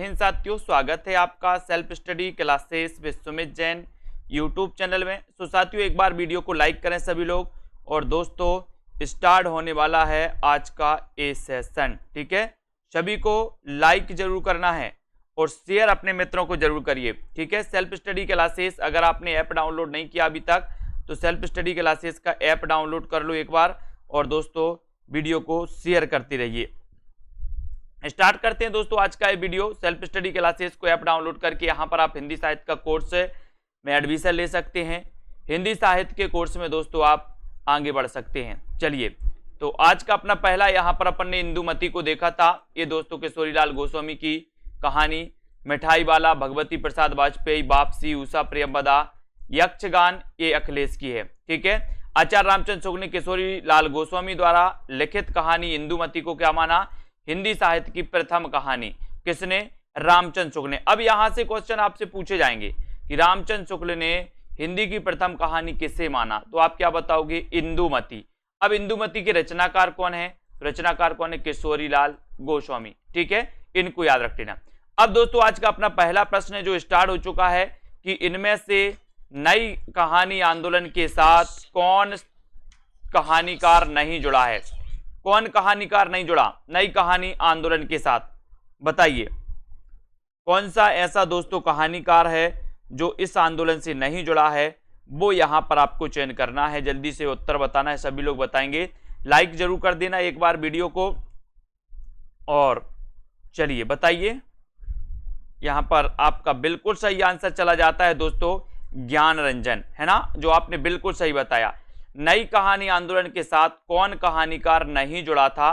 हिंद साथियों, स्वागत है आपका self study classes with Sumit Jain YouTube channel में। तो साथियों, एक बार वीडियो को लाइक करें सभी लोग। और दोस्तों, स्टार्ट होने वाला है आज का ए सेशन। ठीक है, सभी को लाइक जरूर करना है और शेयर अपने मित्रों को जरूर करिए। ठीक है, सेल्फ स्टडी क्लासेस अगर आपने ऐप डाउनलोड नहीं किया अभी तक तो सेल्फ स्टडी क्लासेस का ऐप डाउनलोड कर लो एक बार, और दोस्तों वीडियो को शेयर करते रहिए। स्टार्ट करते हैं दोस्तों आज का ये वीडियो। सेल्फ स्टडी क्लासेस को ऐप डाउनलोड करके यहाँ पर आप हिंदी साहित्य का कोर्स में एडमिशन ले सकते हैं। हिंदी साहित्य के कोर्स में दोस्तों आप आगे बढ़ सकते हैं। चलिए, तो आज का अपना पहला यहाँ पर अपन ने इंदुमती को देखा था। ये दोस्तों केशोरीलाल गोस्वामी की कहानी। मिठाई वाला भगवती प्रसाद वाजपेयी, वापसी, उषा प्रियंवदा, यक्षगान ये अखिलेश की है। ठीक है, आचार्य रामचंद्र शुक्ल ने केशोरीलाल गोस्वामी द्वारा लिखित कहानी इंदुमती को क्या माना? हिंदी साहित्य की प्रथम कहानी। किसने? रामचंद्र शुक्ल ने। अब यहां से क्वेश्चन आपसे पूछे जाएंगे कि रामचंद्र शुक्ल ने हिंदी की प्रथम कहानी किसे माना, तो आप क्या बताओगे? इंदुमती। अब इंदुमती के रचनाकार कौन है? रचनाकार कौन है? केशोरीलाल गोस्वामी। ठीक है, इनको याद रख लेना। अब दोस्तों आज का अपना पहला प्रश्न है जो स्टार्ट हो चुका है कि इनमें से नई कहानी आंदोलन के साथ कौन कहानीकार नहीं जुड़ा है? कौन कहानीकार नहीं जुड़ा नई कहानी आंदोलन के साथ? बताइए कौन सा ऐसा दोस्तों कहानीकार है जो इस आंदोलन से नहीं जुड़ा है, वो यहां पर आपको चयन करना है। जल्दी से उत्तर बताना है, सभी लोग बताएंगे। लाइक जरूर कर देना एक बार वीडियो को। और चलिए बताइए, यहां पर आपका बिल्कुल सही आंसर चला जाता है दोस्तों ज्ञान रंजन, है ना, जो आपने बिल्कुल सही बताया। नई कहानी आंदोलन के साथ कौन कहानीकार नहीं जुड़ा था?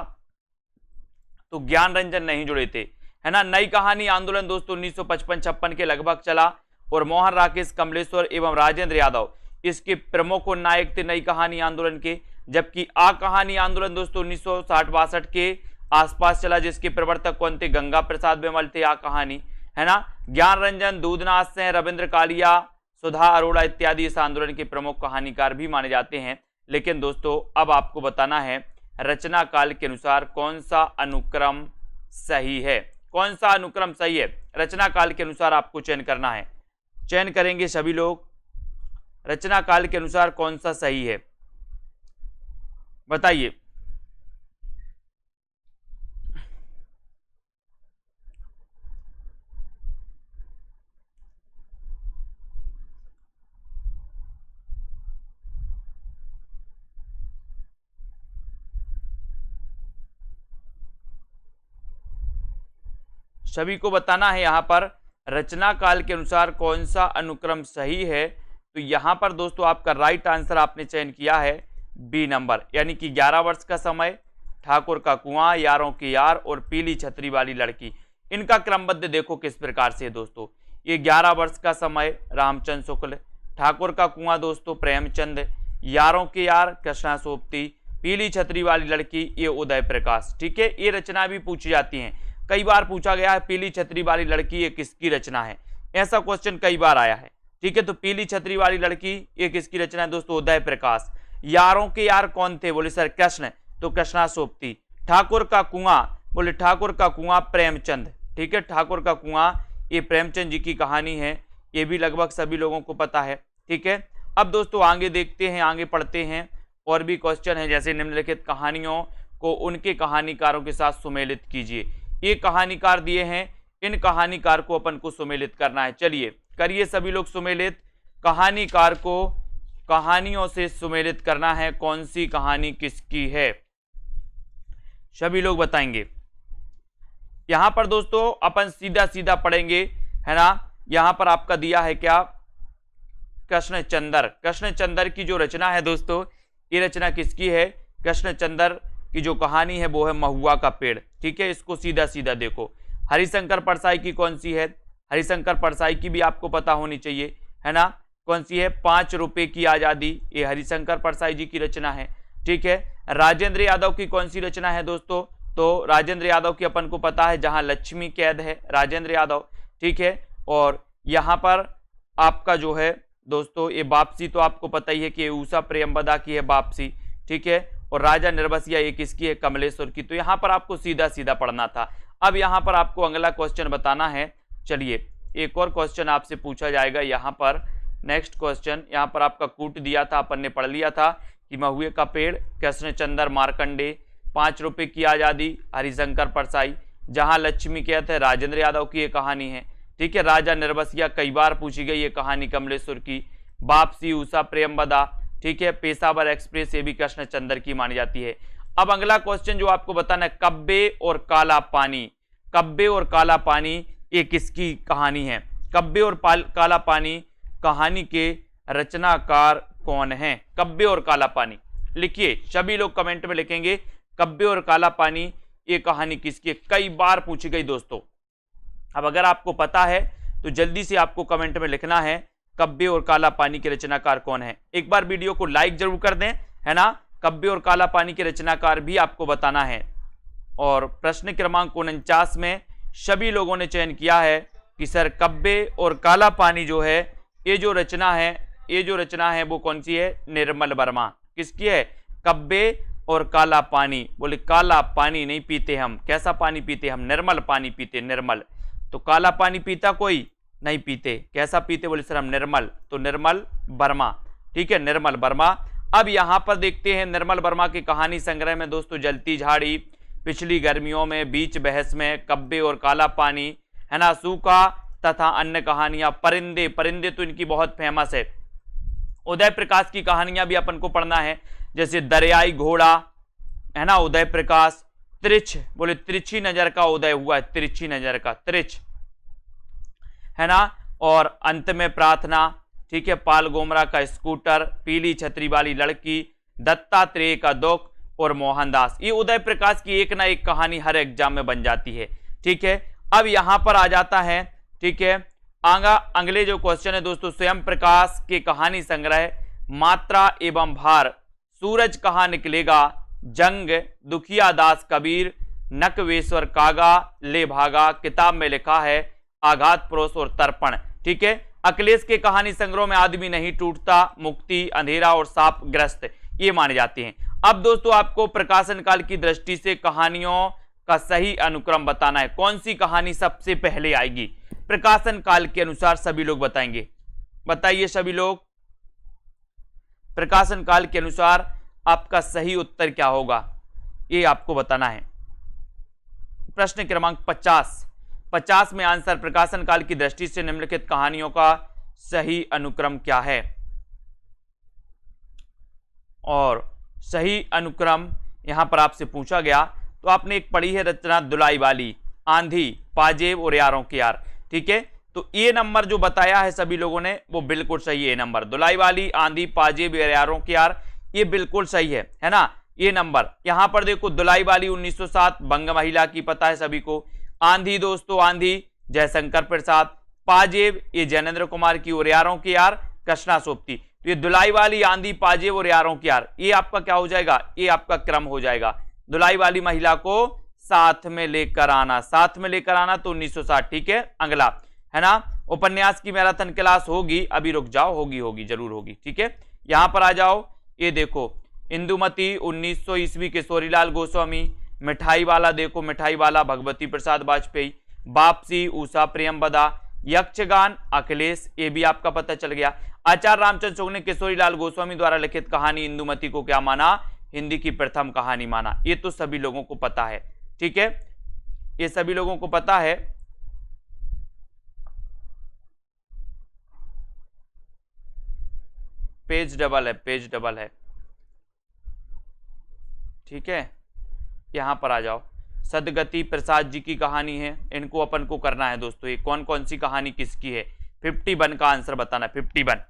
तो ज्ञान रंजन नहीं जुड़े थे, है ना। नई कहानी आंदोलन दोस्तों 1955-56 के लगभग चला और मोहन राकेश कमलेश्वर एवं राजेंद्र यादव इसके प्रमुख नायक थे नई कहानी आंदोलन के। जबकि आ कहानी आंदोलन दोस्तों 1960-62 के आसपास चला, जिसके प्रवर्तक कौन थे? गंगा प्रसाद बिमल थे। आ कहानी, है ना। ज्ञान रंजन, दूधनाथ सिंह, रविंद्र कालिया, सुधा अरोड़ा इत्यादि इस आंदोलन के प्रमुख कहानीकार भी माने जाते हैं। लेकिन दोस्तों अब आपको बताना है रचना काल के अनुसार कौन सा अनुक्रम सही है। कौन सा अनुक्रम सही है रचना काल के अनुसार आपको चयन करना है। चयन करेंगे सभी लोग। रचना काल के अनुसार कौन सा सही है, बताइए। सभी को बताना है यहां पर रचना काल के अनुसार कौन सा अनुक्रम सही है। तो यहां पर दोस्तों आपका राइट आंसर आपने चयन किया है बी नंबर, यानी कि 11 वर्ष का समय, ठाकुर का कुआं, यारों के यार और पीली छतरी वाली लड़की। इनका क्रमबद्ध देखो किस प्रकार से है दोस्तों। ये 11 वर्ष का समय रामचंद्र शुक्ल, ठाकुर का कुआं दोस्तों प्रेमचंद, यारों के यार कृष्णा सोबती, पीली छतरी वाली लड़की ये उदय प्रकाश। ठीक है, ये रचना भी पूछी जाती हैं। कई बार पूछा गया है पीली छतरी वाली लड़की ये किसकी रचना है, ऐसा क्वेश्चन कई बार आया है। ठीक है, तो पीली छतरी वाली लड़की ये किसकी रचना है दोस्तों? उदय प्रकाश। यारों के यार कौन थे? बोले सर कृष्ण, तो कृष्णा सोबती। ठाकुर का कुआं, बोले ठाकुर का कुआं प्रेमचंद। ठीक है, ठाकुर का कुआं ये प्रेमचंद जी की कहानी है, ये भी लगभग सभी लोगों को पता है। ठीक है, अब दोस्तों आगे देखते हैं, आगे पढ़ते हैं। और भी क्वेश्चन है, जैसे निम्नलिखित कहानियों को उनके कहानीकारों के साथ सुमेलित कीजिए। ये कहानीकार दिए हैं, इन कहानीकार को अपन को सुमेलित करना है। चलिए करिए सभी लोग सुमेलित। कहानीकार को कहानियों से सुमेलित करना है। कौन सी कहानी किसकी है, सभी लोग बताएंगे। यहां पर दोस्तों अपन सीधा सीधा पढ़ेंगे, है ना। यहां पर आपका दिया है क्या? कृष्णचंद्र। कृष्णचंद्र की जो रचना है दोस्तों, ये रचना किसकी है? कृष्णचंद्र की जो कहानी है वो है महुआ का पेड़। ठीक है, इसको सीधा सीधा देखो। हरिशंकर परसाई की कौन सी है? हरिशंकर परसाई की भी आपको पता होनी चाहिए, है ना। कौन सी है? 5 रुपए की आजादी, ये हरिशंकर परसाई जी की रचना है। ठीक है, राजेंद्र यादव की कौन सी रचना है दोस्तों? तो राजेंद्र यादव की अपन को पता है जहां लक्ष्मी कैद है, राजेंद्र यादव। ठीक है, और यहां पर आपका जो है दोस्तों ये वापसी तो आपको पता ही है कि उषा प्रियंवदा की है वापसी। ठीक है, और राजा निर्बसिया ये किसकी है? कमलेश्वर की। तो यहां पर आपको सीधा सीधा पढ़ना था। अब यहाँ पर आपको अगला क्वेश्चन बताना है। चलिए एक और क्वेश्चन आपसे पूछा जाएगा यहाँ पर। नेक्स्ट क्वेश्चन यहाँ पर आपका कूट दिया था, अपन ने पढ़ लिया था कि महुए का पेड़, कृष्णचंद्र मार्कंडे, 5 रुपए की आजादी, हरिशंकर परसाई, जहां लक्ष्मी कहते हैं राजेंद्र यादव की ये कहानी है। ठीक है, राजा निर्बसिया कई बार पूछी गई ये कहानी कमलेश्वर की, वापसी उषा प्रेमवदा, ठीक है, पेशावर एक्सप्रेस ये भी कृष्णचंद्र की मानी जाती है। अब अगला क्वेश्चन जो आपको बताना है, कब्बे और काला पानी, कब्बे और काला पानी ये किसकी कहानी है? कब्बे और काला पानी कहानी के रचनाकार कौन है? कब्बे और काला पानी लिखिए, सभी लोग कमेंट में लिखेंगे कब्बे और काला पानी ये कहानी किसकी है? कई बार पूछी गई दोस्तों। अब अगर आपको पता है तो जल्दी से आपको कमेंट में लिखना है कब्बे और काला पानी के रचनाकार कौन है। एक बार वीडियो को लाइक जरूर कर दें, है ना। कब्बे और काला पानी के रचनाकार भी आपको बताना है। और प्रश्न क्रमांक 49 में सभी लोगों ने चयन किया है कि सर कब्बे और काला पानी जो है ये जो रचना है वो कौन सी है? निर्मल वर्मा। किसकी है? कब्बे और काला पानी। बोले काला पानी नहीं पीते हम, कैसा पानी पीते हम? निर्मल पानी पीते, निर्मल। तो काला पानी पीता कोई नहीं पीते, कैसा पीते? बोले सर हम निर्मल। तो निर्मल वर्मा, ठीक है, निर्मल वर्मा। अब यहां पर देखते हैं निर्मल वर्मा की कहानी संग्रह में दोस्तों, जलती झाड़ी, पिछली गर्मियों में, बीच बहस में, कब्बे और काला पानी, है ना, सूखा तथा अन्य कहानियां, परिंदे, परिंदे तो इनकी बहुत फेमस है। उदय प्रकाश की कहानियां भी अपन को पढ़ना है, जैसे दरियाई घोड़ा, है ना, उदय प्रकाश, त्रिछ, बोले तिरछी नजर का उदय हुआ है, तिरछी नजर का, त्रिछ, है ना। और अंत में प्रार्थना, ठीक है, पाल गोमरा का स्कूटर, पीली छतरी वाली लड़की, दत्तात्रेय का दुख और मोहनदास। ये उदय प्रकाश की एक ना एक कहानी हर एग्जाम में बन जाती है। ठीक है, अब यहां पर आ जाता है, ठीक है, अगले जो क्वेश्चन है दोस्तों, स्वयं प्रकाश के कहानी संग्रह, मात्रा एवं भार, सूरज कहां निकलेगा, जंग, दुखिया दास कबीर, नकवेश्वर कागा, ले भागा, किताब में लिखा है, आघात पुरुष और तर्पण। ठीक है, अखिलेश के कहानी संग्रह में आदमी नहीं टूटता, मुक्ति, अंधेरा और सांप ग्रस्त ये माने जाते हैं। अब दोस्तों आपको प्रकाशन काल की दृष्टि से कहानियों का सही अनुक्रम बताना है, कौन सी कहानी सबसे पहले आएगी प्रकाशन काल के अनुसार, सभी लोग बताएंगे। बताइए सभी लोग, प्रकाशन काल के अनुसार आपका सही उत्तर क्या होगा, ये आपको बताना है। प्रश्न क्रमांक 50 में आंसर, प्रकाशन काल की दृष्टि से निम्नलिखित कहानियों का सही अनुक्रम क्या है? और सही अनुक्रम यहां पर आपसे पूछा गया तो आपने एक पढ़ी है रचना दुलाई वाली, आंधी, पाजेब और यारों के यार। ठीक है, तो ये नंबर जो बताया है सभी लोगों ने वो बिल्कुल सही है नंबर, दुलाई वाली, आंधी, पाजेब और यारों के यार, ये बिल्कुल सही है ना। ये नंबर यहां पर देखो, दुलाई वाली 1907 बंग महिला की, पता है सभी को। आंधी दोस्तों, आंधी जयशंकर प्रसाद, पाजेब ये जैनेन्द्र कुमार की, और यारों के यार कृष्णा सोपती। तो ये दुलाई वाली, आंधी, पाजेब और यारों के यार, ये आपका क्या हो जाएगा? ये आपका क्रम हो जाएगा। दुलाई वाली महिला को साथ में लेकर आना, साथ में लेकर आना तो 1960। ठीक है, अगला है ना, उपन्यास की मैराथन क्लास होगी, अभी रुक जाओ, होगी जरूर होगी। ठीक है, यहां पर आ जाओ, ये देखो, इंदुमती 1900 ईस्वी किशोरीलाल गोस्वामी, मिठाई वाला देखो, मिठाई वाला भगवती प्रसाद वाजपेयी, वापसी उषा प्रेमवदा, यक्षगान अखिलेश, ये भी आपका पता चल गया। आचार्य रामचंद्र शुक्ल ने किशोरीलाल गोस्वामी द्वारा लिखित कहानी इंदुमती को क्या माना? हिंदी की प्रथम कहानी माना। ये तो सभी लोगों को पता है। ठीक है, ये सभी लोगों को पता है। पेज डबल है। ठीक है, यहां पर आ जाओ, सदगति प्रसाद जी की कहानी है, इनको अपन को करना है दोस्तों। ये कौन कौन सी कहानी किसकी है? 51 का आंसर बताना, 51।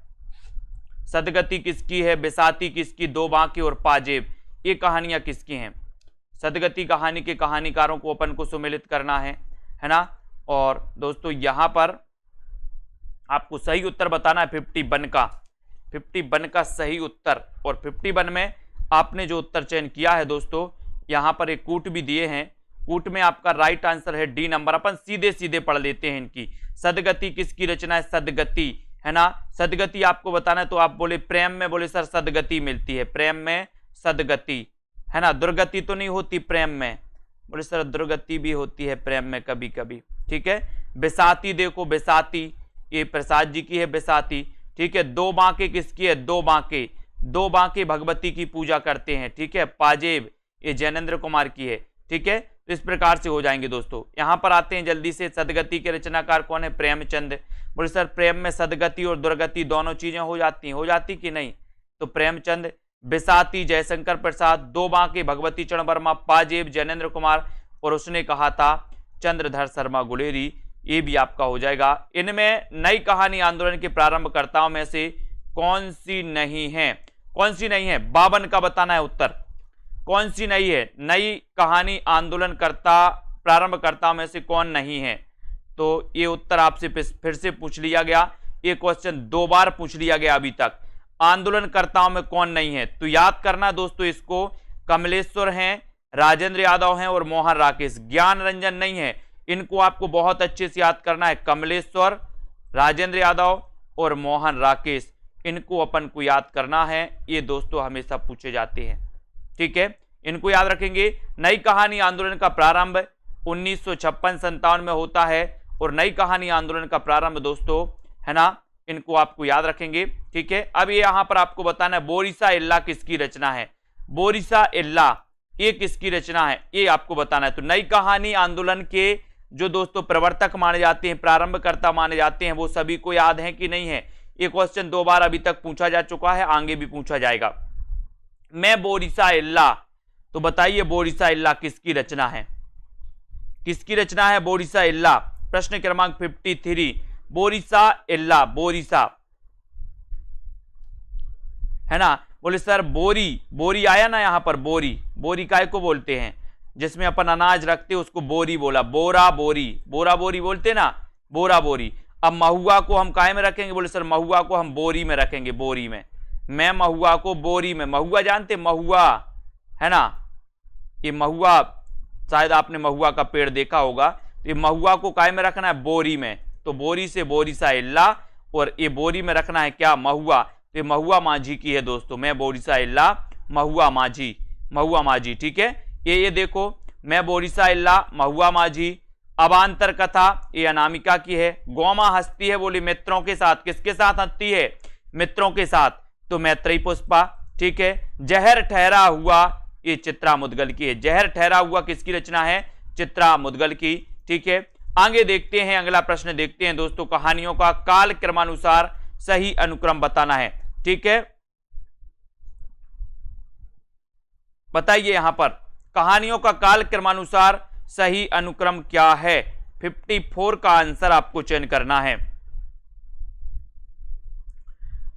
सदगति किसकी है? बिसाती किसकी? दो बांके और पाजेब, ये कहानियां किसकी हैं? सदगति कहानी के कहानीकारों को अपन को सम्मिलित करना है ना। और दोस्तों यहां पर आपको सही उत्तर बताना है 51 का सही उत्तर। और 51 में आपने जो उत्तर चयन किया है दोस्तों, यहां पर एक कूट भी दिए हैं, कूट में आपका राइट आंसर है डी नंबर। अपन सीधे सीधे पढ़ लेते हैं इनकी। सदगति किसकी रचना है? सदगति, है ना। सदगति आपको बताना है तो आप बोले प्रेम में, बोले सर सदगति मिलती है, प्रेम में सदगति, है ना। दुर्गति तो नहीं होती प्रेम में, बोले सर दुर्गति भी होती है प्रेम में कभी कभी। ठीक है, बिसाती देखो, बिसाती ये प्रसाद जी की है बिसाती। ठीक है, दो बांके किसकी है, दो बांके भगवती की पूजा करते हैं। ठीक है, पाजेब ये जैनेन्द्र कुमार की है। ठीक है, तो इस प्रकार से हो जाएंगे दोस्तों। यहां पर आते हैं जल्दी से, सदगति के रचनाकार कौन है, प्रेमचंद। बोले सर प्रेम में सदगति और दुर्गति दोनों चीजें हो जाती कि नहीं, तो प्रेमचंद। बिसाती जयशंकर प्रसाद, दो बांके भगवती चरण वर्मा, पाजेब जैनेन्द्र कुमार, और उसने कहा था चंद्रधर शर्मा गुलेरी, ये भी आपका हो जाएगा। इनमें नई कहानी आंदोलन के प्रारंभकर्ताओं में से कौन सी नहीं है, कौन सी नहीं है, 52 का बताना है उत्तर। कौन सी नहीं है, नई कहानी आंदोलनकर्ता प्रारंभकर्ताओं में से कौन नहीं है, तो ये उत्तर आपसे फिर से पूछ लिया गया। ये क्वेश्चन 2 बार पूछ लिया गया अभी तक, आंदोलनकर्ताओं में कौन नहीं है, तो याद करना दोस्तों इसको, कमलेश्वर हैं, राजेंद्र यादव हैं और मोहन राकेश, ज्ञान रंजन नहीं है। इनको आपको बहुत अच्छे से याद करना है, कमलेश्वर, राजेंद्र यादव और मोहन राकेश, इनको अपन को याद करना है। ये दोस्तों हमेशा पूछे जाते हैं। ठीक है, इनको याद रखेंगे। नई कहानी आंदोलन का प्रारंभ 1956-57 में होता है, और नई कहानी आंदोलन का प्रारंभ दोस्तों है ना, इनको आपको याद रखेंगे। ठीक है, अब ये यहां पर आपको बताना है बोरिसा इल्ला किसकी रचना है, बोरिसा इल्ला ये किसकी रचना है, ये आपको बताना है। तो नई कहानी आंदोलन के जो दोस्तों प्रवर्तक माने जाते हैं, प्रारंभकर्ता माने जाते हैं, वो सभी को याद है कि नहीं है, ये क्वेश्चन 2 बार अभी तक पूछा जा चुका है, आगे भी पूछा जाएगा। मैं बोरिसा इल्ला, तो बताइए बोरिसा इल्ला किसकी रचना है, किसकी रचना है बोरिसा इल्ला, प्रश्न क्रमांक 53। बोरिसा इल्ला, बोरिसा है ना। बोले सर बोरी आया ना यहां पर, बोरी काय को बोलते हैं, जिसमें अपन अनाज रखते हैं उसको बोरी बोला, बोरा बोरी बोलते ना, बोरा बोरी। अब महुआ को हम काय में रखेंगे, बोले सर महुआ को हम बोरी में रखेंगे, बोरी में। मैं महुआ को बोरी में, महुआ जानते महुआ है ना, ये महुआ शायद आपने महुआ का पेड़ देखा होगा, तो ये महुआ को काय में रखना है, बोरी में। तो बोरी से बोरिसा इल्ला, और ये बोरी में रखना है क्या, महुआ, तो ये महुआ माझी की है दोस्तों। मैं बोरिसा इल्ला, महुआ माझी। ठीक है, ये देखो, मैं बोरिसा इल्ला, महुआ माझी। अवांतर कथा ये अनामिका की है। गौमा हंसती है बोली मित्रों के साथ, किसके साथ हंसती है, मित्रों के साथ, तो मैत्रेयी पुष्पा। ठीक है, जहर ठहरा हुआ ये चित्रा मुदगल की है, जहर ठहरा हुआ किसकी रचना है, चित्रा मुदगल की। ठीक है, आगे देखते हैं, अगला प्रश्न देखते हैं दोस्तों, कहानियों का काल क्रमानुसार सही अनुक्रम बताना है। ठीक है, बताइए यहां पर कहानियों का काल क्रमानुसार सही अनुक्रम क्या है, 54 का आंसर आपको चयन करना है।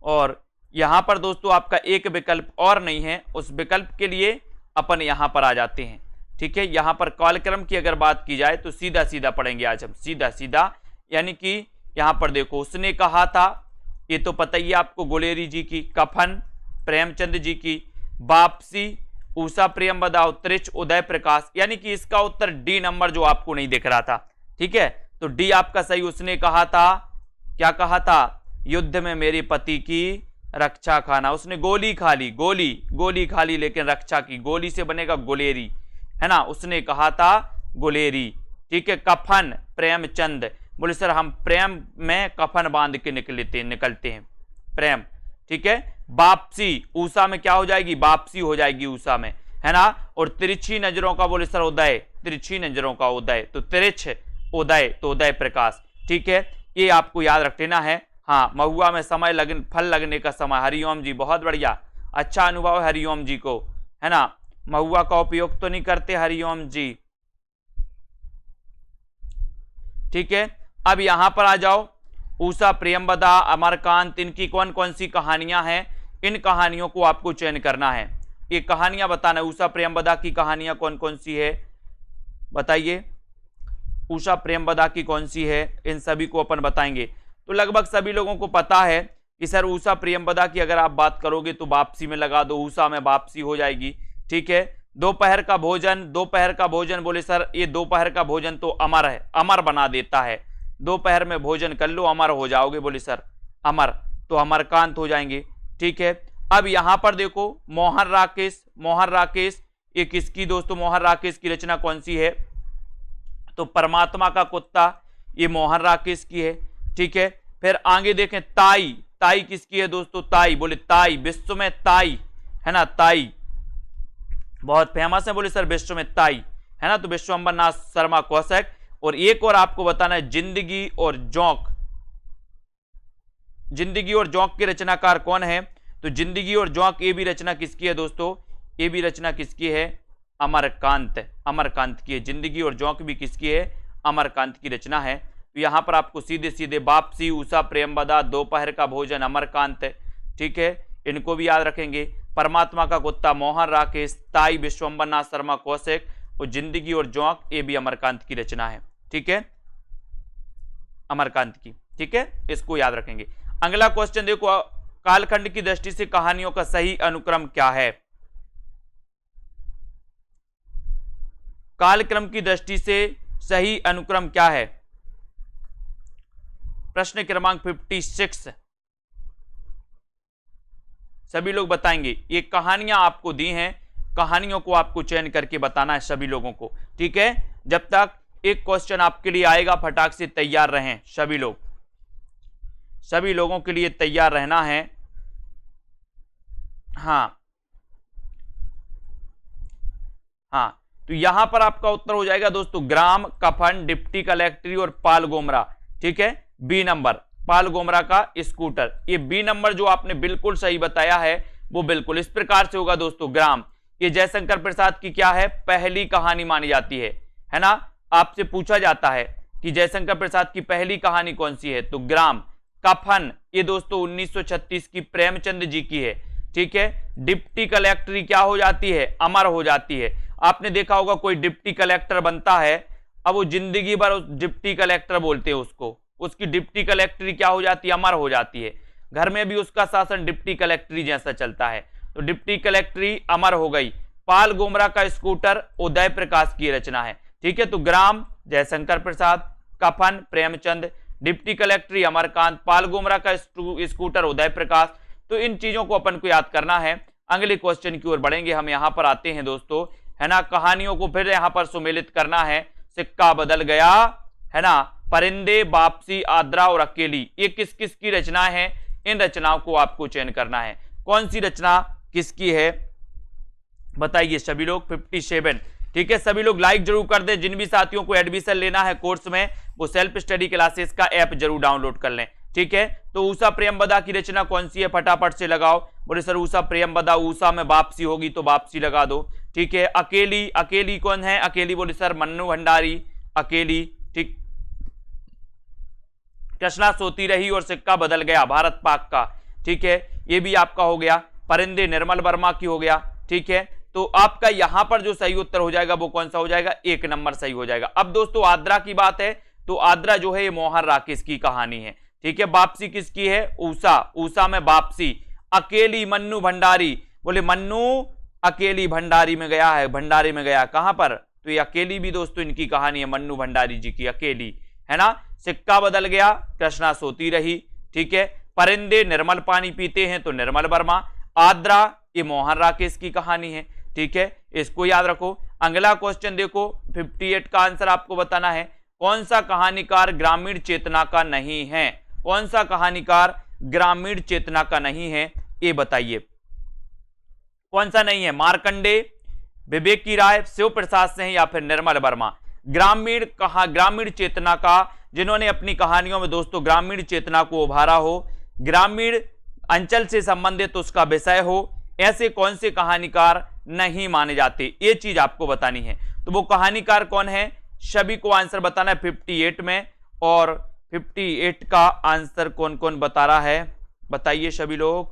और यहां पर दोस्तों आपका एक विकल्प और नहीं है, उस विकल्प के लिए अपन यहां पर आ जाते हैं। ठीक है, यहां पर कालक्रम की अगर बात की जाए तो सीधा सीधा पढ़ेंगे आज हम, सीधा सीधा, यानी कि यहां पर देखो, उसने कहा था, ये तो पता ही है आपको, गुलेरी जी की, कफन प्रेमचंद जी की, वापसी उषा प्रियंवदा, त्रिच उदय प्रकाश, यानी कि इसका उत्तर डी नंबर जो आपको नहीं दिख रहा था। ठीक है, तो डी आपका सही। उसने कहा था, क्या कहा था, युद्ध में मेरे पति की रक्षा खाना, उसने गोली खा ली, गोली खा ली लेकिन रक्षा की, गोली से बनेगा गुलेरी है ना, उसने कहा था गुलेरी। ठीक है, कफन प्रेमचंद, बोले सर हम प्रेम में कफन बांध के निकलते हैं प्रेम। ठीक है, वापसी उषा में क्या हो जाएगी, वापसी हो जाएगी उषा में है ना। और तिरछी नजरों का, बोले सर उदय, तिरछी नजरों का उदय, तो तिरछ उदय, तो उदय प्रकाश। ठीक है, ये आपको याद रख लेना है। हाँ, महुआ में फल लगने का समय, हरिओम जी बहुत बढ़िया, अच्छा अनुभव है हरिओम जी को है ना। महुआ का उपयोग तो नहीं करते हरिओम जी। ठीक है, अब यहां पर आ जाओ, उषा प्रियंवदा अमरकांत, इनकी कौन कौन सी कहानियां हैं, इन कहानियों को आपको चयन करना है। ये कहानियां बताना, उषा प्रियंवदा की कहानियां कौन कौन सी है, बताइए उषा प्रियंवदा की कौन सी है, इन सभी को अपन बताएंगे। तो लगभग सभी लोगों को पता है कि सर उषा प्रियंवदा की अगर आप बात करोगे तो वापसी में लगा दो, उषा में वापसी हो जाएगी। ठीक है, दोपहर का भोजन, बोले सर ये दोपहर का भोजन तो अमर है, अमर बना देता है, दोपहर में भोजन कर लो अमर हो जाओगे, बोले सर अमर, तो अमरकांत हो जाएंगे। ठीक है, अब यहां पर देखो मोहन राकेश ये किसकी दोस्तों, मोहन राकेश की रचना कौन सी है? तो परमात्मा का कुत्ता, ये मोहन राकेश की है। ठीक है, फिर आगे देखें ताई, ताई किसकी है दोस्तों? ताई, बोले ताई, विश्व में ताई है ना, ताई बहुत फेमस है, बोले सर विश्व में ताई है ना, तो विश्वंबर नाथ शर्मा कौशिक। और एक और आपको बताना है, जिंदगी और जोंक, जिंदगी और जोंक के रचनाकार कौन है? तो जिंदगी और जोंक ये भी रचना किसकी है दोस्तों? ये भी रचना किसकी है? अमरकांत, अमरकांत की है। जिंदगी और जोंक भी किसकी है? अमरकांत की रचना है। तो यहां पर आपको सीधे सीधे वापसी, उषा प्रेमवदा, दोपहर का भोजन, अमरकांत, ठीक है, इनको भी याद रखेंगे। परमात्मा का कुत्ता मोहन राकेश, ताई विश्वंबर नाथ शर्मा कौशिक, और जिंदगी और जोंक ये भी अमरकांत की रचना है। ठीक है, अमरकांत की। ठीक है, इसको याद रखेंगे। अगला क्वेश्चन देखो, कालखंड की दृष्टि से कहानियों का सही अनुक्रम क्या है? कालक्रम की दृष्टि से सही अनुक्रम क्या है? प्रश्न क्रमांक 56 सभी लोग बताएंगे। ये कहानियां आपको दी हैं, कहानियों को आपको चयन करके बताना है सभी लोगों को। ठीक है, जब तक एक क्वेश्चन आपके लिए आएगा फटाक से तैयार रहें सभी लोग, सभी लोगों के लिए तैयार रहना है। हाँ हाँ, तो यहां पर आपका उत्तर हो जाएगा दोस्तों, ग्राम, कफन, डिप्टी कलेक्ट्री और पाल गोमरा। ठीक है, बी नंबर, पाल गोमरा का स्कूटर। ये बी नंबर जो आपने बिल्कुल सही बताया है वो बिल्कुल इस प्रकार से होगा दोस्तों। ग्राम, ये जयशंकर प्रसाद की क्या है? पहली कहानी मानी जाती है ना। आपसे पूछा जाता है कि जयशंकर प्रसाद की पहली कहानी कौन सी है, तो ग्राम। कफन, ये दोस्तों 1936 की प्रेमचंद जी की है। ठीक है, डिप्टी कलेक्टरी क्या हो जाती है? अमर हो जाती है। आपने देखा होगा कोई डिप्टी कलेक्टर बनता है, अब वो जिंदगी भर उस डिप्टी कलेक्टर बोलते हैं उसको, उसकी डिप्टी कलेक्टरी क्या हो जाती है? अमर हो जाती है। घर में भी उसका शासन डिप्टी कलेक्टरी जैसा चलता है, तो डिप्टी कलेक्टरी अमर हो गई। पाल गोमरा का स्कूटर उदय प्रकाश की रचना है। ठीक है, तो ग्राम जयशंकर प्रसाद, कफन प्रेमचंद, डिप्टी कलेक्टरी अमरकांत, पाल गोमरा का स्कूटर उदय प्रकाश। तो इन चीजों को अपन को याद करना है। अगले क्वेश्चन की ओर बढ़ेंगे हम। यहां पर आते हैं दोस्तों, है ना, कहानियों को फिर यहां पर सुमेलित करना है। सिक्का बदल गया, है ना, परिंदे, वापसी, आद्रा और अकेली, ये किस किस की रचना है? इन रचनाओं को आपको चयन करना है। कौन सी रचना किसकी है बताइए सभी लोग। 57। ठीक है, सभी लोग लाइक जरूर कर दें। जिन भी साथियों को एडमिशन लेना है कोर्स में, वो सेल्फ स्टडी क्लासेस का ऐप जरूर डाउनलोड कर लें। ठीक है, तो उषा प्रेमवदा की रचना कौन सी है? फटाफट से लगाओ। बोले सर उषा प्रेमवदा, उषा में वापसी होगी तो वापसी लगा दो। ठीक है, अकेली, अकेली कौन है? अकेली बोले सर मन्नू भंडारी, अकेली। ठीक, कृष्णा सोती रही और सिक्का बदल गया, भारत पाक का। ठीक है, ये भी आपका हो गया। परिंदे निर्मल वर्मा की हो गया। ठीक है, तो आपका यहां पर जो सही उत्तर हो जाएगा वो कौन सा हो जाएगा? 1 नंबर सही हो जाएगा। अब दोस्तों आद्रा की बात है, तो आद्रा जो है ये मोहन राकेश की कहानी है। ठीक है, वापसी किसकी है? उषा, उषा में वापसी। अकेली मन्नू भंडारी, बोले मन्नू अकेली भंडारी में गया है, भंडारी में गया कहां पर? तो ये अकेली भी दोस्तों इनकी कहानी है, मन्नू भंडारी जी की, अकेली, है ना। सिक्का बदल गया, कृष्णा सोती रही। ठीक है, परिंदे निर्मल पानी पीते हैं तो निर्मल वर्मा। आद्रा ये मोहन राकेश की कहानी है। ठीक है, इसको याद रखो। अगला क्वेश्चन देखो, 58 का आंसर आपको बताना है। कौन सा कहानीकार ग्रामीण चेतना का नहीं है? कौन सा कहानीकार ग्रामीण चेतना का नहीं है, ये बताइए। कौन सा नहीं है? मार्कंडे, विवेक की राय, शिव प्रसाद सिंह या फिर निर्मल वर्मा। ग्रामीण चेतना का, जिन्होंने अपनी कहानियों में दोस्तों ग्रामीण चेतना को उभारा हो, ग्रामीण अंचल से संबंधित उसका विषय हो, ऐसे कौन से कहानीकार नहीं माने जाते, ये चीज आपको बतानी है। तो वो कहानीकार कौन है? सभी को आंसर बताना है 58 में। और 58 का आंसर कौन कौन बता रहा है बताइए सभी लोग।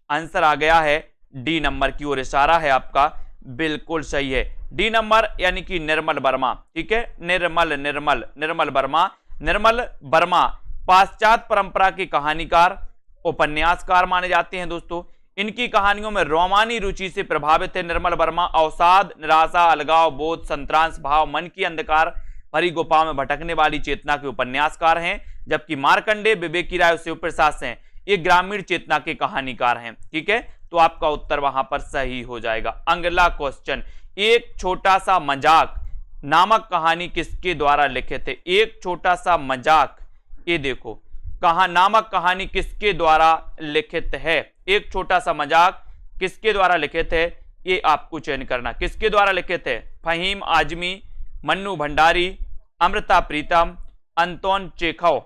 आंसर आ गया है डी नंबर की ओर इशारा है आपका, बिल्कुल सही है। डी नंबर यानी कि निर्मल वर्मा। ठीक है, निर्मल वर्मा पाश्चात्य परंपरा के कहानीकार, उपन्यासकार माने जाते हैं दोस्तों। इनकी कहानियों में रोमानी रुचि से प्रभावित है निर्मल वर्मा। अवसाद, निराशा, अलगाव बोध, संत्रांश भाव, मन की अंधकार भरी गुफाओं में भटकने वाली चेतना के उपन्यासकार हैं। जबकि मार्कंडे, विवेक की राय, शिव प्रसाद सिंह ये ग्रामीण चेतना के कहानीकार हैं। ठीक है, तो आपका उत्तर वहां पर सही हो जाएगा। अगला क्वेश्चन, एक छोटा सा मजाक नामक कहानी किसके द्वारा लिखित है? एक छोटा सा मजाक, ये देखो कहा नामक कहानी किसके द्वारा लिखित है? एक छोटा सा मजाक किसके द्वारा लिखित है, ये आपको चयन करना। किसके द्वारा लिखित है? Faheem Azmi, Mannu Bhandari, Amrita Pritam, Anton Chekhov.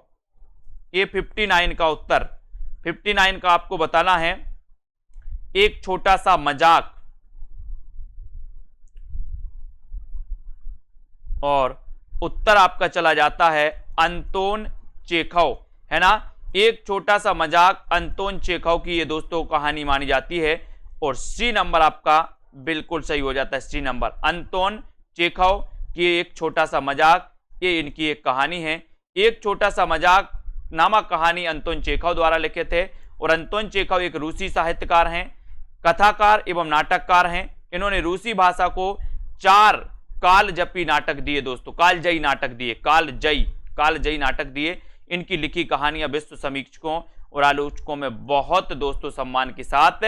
ये 59 का उत्तर, 59 का आपको बताना है। एक छोटा सा मजाक, और उत्तर आपका चला जाता है अंतोन चेखव, है ना। एक छोटा सा मजाक अंतोन चेखव की ये दोस्तों कहानी मानी जाती है, और सी नंबर आपका बिल्कुल सही हो जाता है। सी नंबर, अंतोन चेखव की एक छोटा सा मजाक, ये इनकी एक कहानी है। एक छोटा सा मजाक नामक कहानी अंतोन चेखव द्वारा लिखित है, और अंतोन चेखव एक रूसी साहित्यकार हैं, कथाकार एवं नाटककार हैं। इन्होंने रूसी भाषा को 4 कालजयी नाटक दिए दोस्तों, कालजयी नाटक दिए, कालजयी नाटक दिए। इनकी लिखी कहानियां विश्व समीक्षकों और आलोचकों में बहुत दोस्तों सम्मान के साथ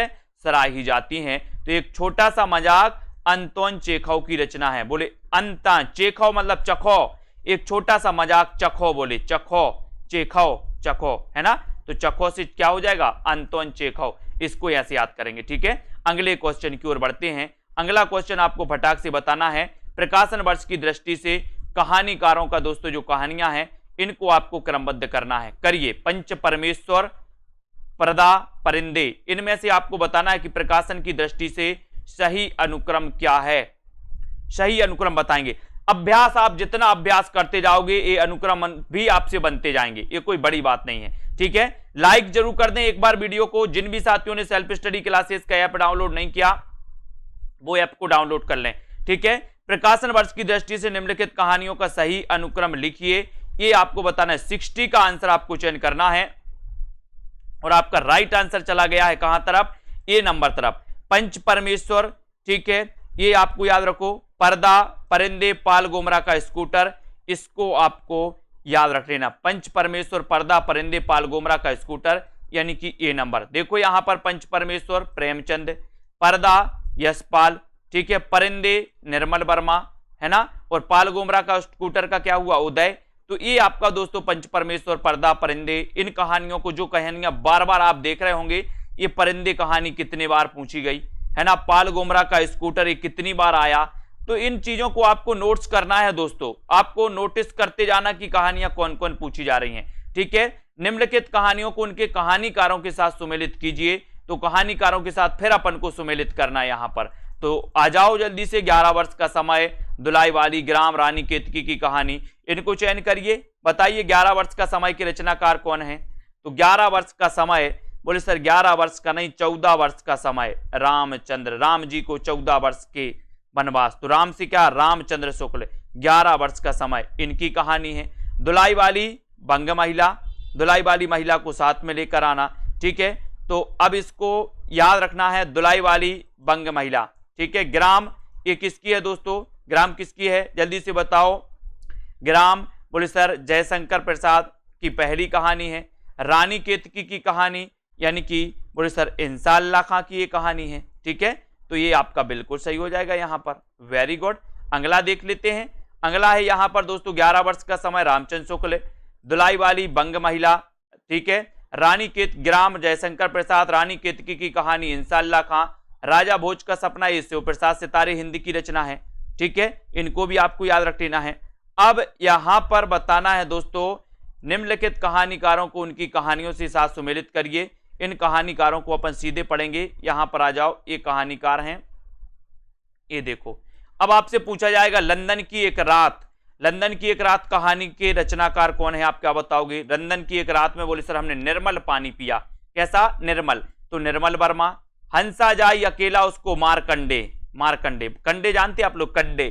सराही जाती हैं। तो एक छोटा सा मजाक अंतोन चेखव की रचना है। बोले अंता, चेखव मतलब चखो, एक छोटा सा मजाक चखो, बोले चखो, चेखव, चखो, है ना। तो चखो से क्या हो जाएगा? Anton Chekhov. इसको ऐसे याद करेंगे, ठीक है। अगले क्वेश्चन की ओर बढ़ते हैं। अगला क्वेश्चन आपको फटाक से बताना है, प्रकाशन वर्ष की दृष्टि से कहानीकारों का दोस्तों जो कहानियां हैं इनको आपको क्रमबद्ध करना है। करिए। पंच परमेश्वर, पर्दा, परिंदे, इनमें से आपको बताना है कि प्रकाशन की दृष्टि से सही अनुक्रम क्या है। सही अनुक्रम बताएंगे। अभ्यास, आप जितना अभ्यास करते जाओगे ये अनुक्रम भी आपसे बनते जाएंगे, ये कोई बड़ी बात नहीं है, ठीक है। लाइक जरूर कर दें एक बार वीडियो को। जिन भी साथियों ने सेल्फ स्टडी क्लासेस का ऐप डाउनलोड नहीं किया वो ऐप को डाउनलोड कर लें, ठीक है। प्रकाशन वर्ष की दृष्टि से निम्नलिखित कहानियों का सही अनुक्रम लिखिए, ये आपको बताना है। 60 का आंसर आपको चयन करना है, और आपका राइट आंसर चला गया है कहां तरफ? ए नंबर तरफ। पंच परमेश्वर, ठीक है, ये आपको याद रखो। पर्दा, परिंदे, पाल गोमरा का स्कूटर, इसको आपको याद रख लेना। पंच परमेश्वर, पर्दा, परिंदे, पाल गोमरा का स्कूटर, यानी कि ए नंबर। देखो यहां पर पंच परमेश्वर प्रेमचंद, पर्दा यशपाल, ठीक है, परिंदे निर्मल वर्मा, है ना, और पाल गोमरा का स्कूटर का क्या हुआ? उदय। तो ये आपका दोस्तों पंच परमेश्वर, पर्दा, परिंदे, इन कहानियों को, जो कहानियां बार बार आप देख रहे होंगे, ये परिंदे कहानी कितनी बार पूछी गई, है ना, पाल गोमरा का स्कूटर ये कितनी बार आया। तो इन चीजों को आपको नोट्स करना है दोस्तों, आपको नोटिस करते जाना कि कहानियां कौन कौन पूछी जा रही हैं, ठीक है। निम्नलिखित कहानियों को उनके कहानीकारों के साथ सुमेलित कीजिए। तो कहानीकारों के साथ फिर अपन को सुमेलित करना है यहां पर। तो आ जाओ जल्दी से। 11 वर्ष का समय, दुलाई वाली, ग्राम, रानी केतकी की कहानी, इनको चयन करिए। बताइए 11 वर्ष का समय के रचनाकार कौन है? तो 11 वर्ष का समय, बोले सर 11 वर्ष का नहीं 14 वर्ष का समय, रामचंद्र, राम जी को 14 वर्ष के वनवास, तो राम से क्या? रामचंद्र शुक्ल, 11 वर्ष का समय, इनकी कहानी है। दुलाई वाली बंग महिला, दुलाई वाली महिला को साथ में लेकर आना, ठीक है। तो अब इसको याद रखना है, दुलाई वाली बंग महिला, ठीक है। ग्राम, ये किसकी है दोस्तों? ग्राम किसकी है? जल्दी से बताओ। ग्राम, बोले सर जयशंकर प्रसाद की पहली कहानी है। रानी केतकी की कहानी, यानी कि बोले सर इंसाल्लाह खां की ये कहानी है, ठीक है। तो ये आपका बिल्कुल सही हो जाएगा यहां पर। Very good. अगला देख लेते हैं। अगला है यहां पर दोस्तों 11 वर्ष का समय, रामचंद्र शुक्ल, दुलाई वाली बंग महिला, ठीक है। रानी केत, ग्राम जयशंकर प्रसाद, रानी केतकी की कहानी इंसाल्लाह खां, राजा भोज का सपना, ये शिव प्रसाद सितारे हिंदी की रचना है, ठीक है। इनको भी आपको याद रख लेना है। अब यहां पर बताना है दोस्तों, निम्नलिखित कहानीकारों को उनकी कहानियों से साथ सुमेलित करिए। इन कहानीकारों को अपन सीधे पढ़ेंगे। यहां पर आ जाओ, ये कहानीकार हैं, ये देखो। अब आपसे पूछा जाएगा लंदन की एक रात, लंदन की एक रात कहानी के रचनाकार कौन है? आप क्या बताओगे? लंदन की एक रात में बोले सर हमने निर्मल पानी पिया। कैसा? निर्मल, तो निर्मल वर्मा। हंसा जाई अकेला उसको मारकंडे, मारकंडे, कंडे जानते आप लोग? कंडे,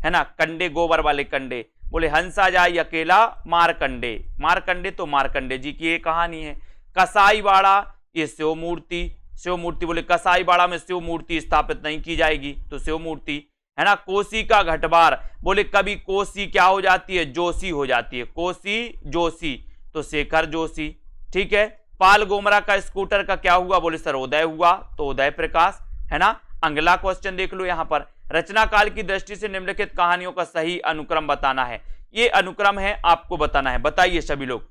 है ना, कंडे, गोबर वाले कंडे। बोले हंसा जाई अकेला मारकंडे, मारकंडे तो मारकंडे जी की ये कहानी है। कसाईवाड़ा, ये शिव मूर्ति, शिव मूर्ति, बोले कसाईवाड़ा में शिव मूर्ति स्थापित नहीं की जाएगी, तो शिव मूर्ति, है ना। कोसी का घटबार, बोले कभी कोसी क्या हो जाती है? जोशी हो जाती है, कोसी जोशी, तो शेखर जोशी, ठीक है। पाल गोमरा का स्कूटर का क्या हुआ, बोले सर उदय हुआ, तो उदय प्रकाश है ना। अगला क्वेश्चन देख लो यहां पर, रचना काल की दृष्टि से निम्नलिखित कहानियों का सही अनुक्रम बताना है। ये अनुक्रम है, आपको बताना है। बताइए सभी लोग,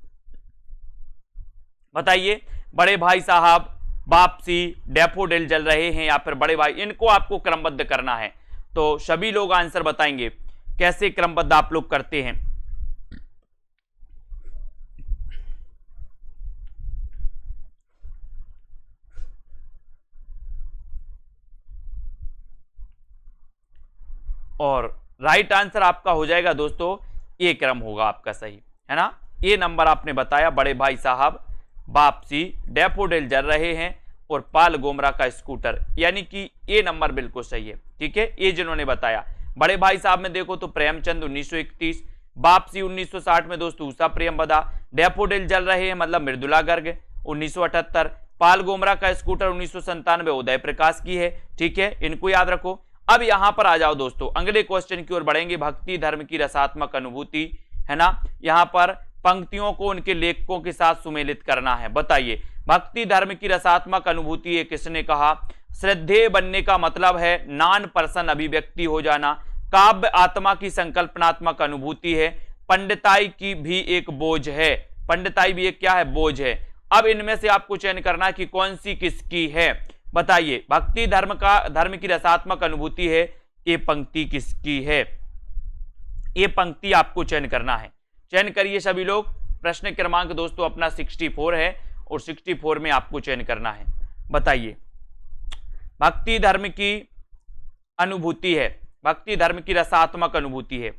बताइए। बड़े भाई साहब, वापसी, डैफोडिल जल रहे हैं, या फिर बड़े भाई, इनको आपको क्रमबद्ध करना है। तो सभी लोग आंसर बताएंगे कैसे क्रमबद्ध आप लोग करते हैं। और राइट आंसर आपका हो जाएगा दोस्तों, ये क्रम होगा आपका सही, है ना। ये नंबर आपने बताया, बड़े भाई साहब, वापसी, डैफोडिल जल रहे हैं और पाल गोमरा का स्कूटर, यानी कि ये नंबर बिल्कुल सही है। ठीक है, ये जिन्होंने बताया। बड़े भाई साहब में देखो तो प्रेमचंद 1931, वापसी 1960 में दोस्तों उषा प्रेमवदा, डैफोडिल जल रहे हैं मतलब मृदुला गर्ग 1978, पाल गोमरा का स्कूटर 1997 उदय प्रकाश की है। ठीक है, इनको याद रखो। अब यहां पर आ जाओ दोस्तों, अगले क्वेश्चन की ओर बढ़ेंगे। भक्ति धर्म की रसात्मक अनुभूति, है ना। यहां पर पंक्तियों को उनके लेखकों के साथ सुमेलित करना है। बताइए, भक्ति धर्म की रसात्मक अनुभूति ये किसने कहा? श्रद्धेय बनने का मतलब है नॉन पर्सन अभिव्यक्ति हो जाना। काव्य आत्मा की संकल्पनात्मक अनुभूति है। पंडिताई की भी एक बोझ है, पंडिताई भी एक क्या है? बोझ है। अब इनमें से आपको चयन करना है कि कौन सी किसकी है। बताइए, भक्ति धर्म की रसात्मक अनुभूति है, ये पंक्ति किसकी है? ये पंक्ति आपको चयन करना है। चयन करिए सभी लोग। प्रश्न क्रमांक दोस्तों अपना 64 है और 64 में आपको चयन करना है। बताइए, भक्ति धर्म की अनुभूति है, भक्ति धर्म की रसात्मक अनुभूति है,